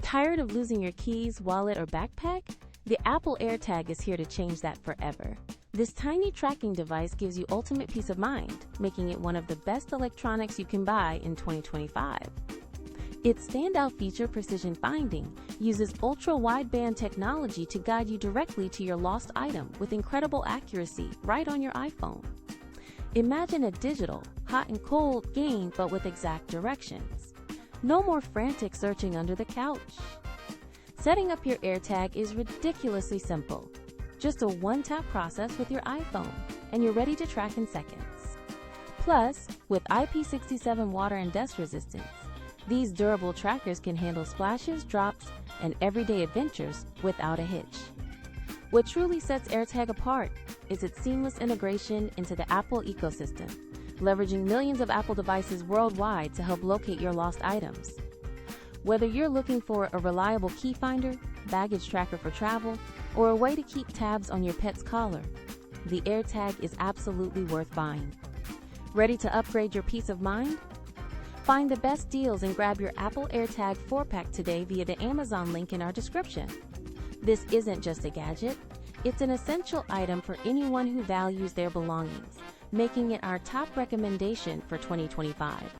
Tired of losing your keys, wallet, or backpack? The Apple AirTag is here to change that forever. This tiny tracking device gives you ultimate peace of mind, making it one of the best electronics you can buy in 2025. Its standout feature, precision finding, uses Ultra Wideband technology to guide you directly to your lost item with incredible accuracy right on your iPhone. Imagine a digital, hot and cold game, but with exact directions. No more frantic searching under the couch. Setting up your AirTag is ridiculously simple. Just a one-tap process with your iPhone, and you're ready to track in seconds. Plus, with IP67 water and dust resistance, these durable trackers can handle splashes, drops, and everyday adventures without a hitch. What truly sets AirTag apart is its seamless integration into the Apple ecosystem, leveraging millions of Apple devices worldwide to help locate your lost items. Whether you're looking for a reliable key finder, baggage tracker for travel, or a way to keep tabs on your pet's collar, the AirTag is absolutely worth buying. Ready to upgrade your peace of mind? Find the best deals and grab your Apple AirTag 4-pack today via the Amazon link in our description. This isn't just a gadget, it's an essential item for anyone who values their belongings, making it our top recommendation for 2025.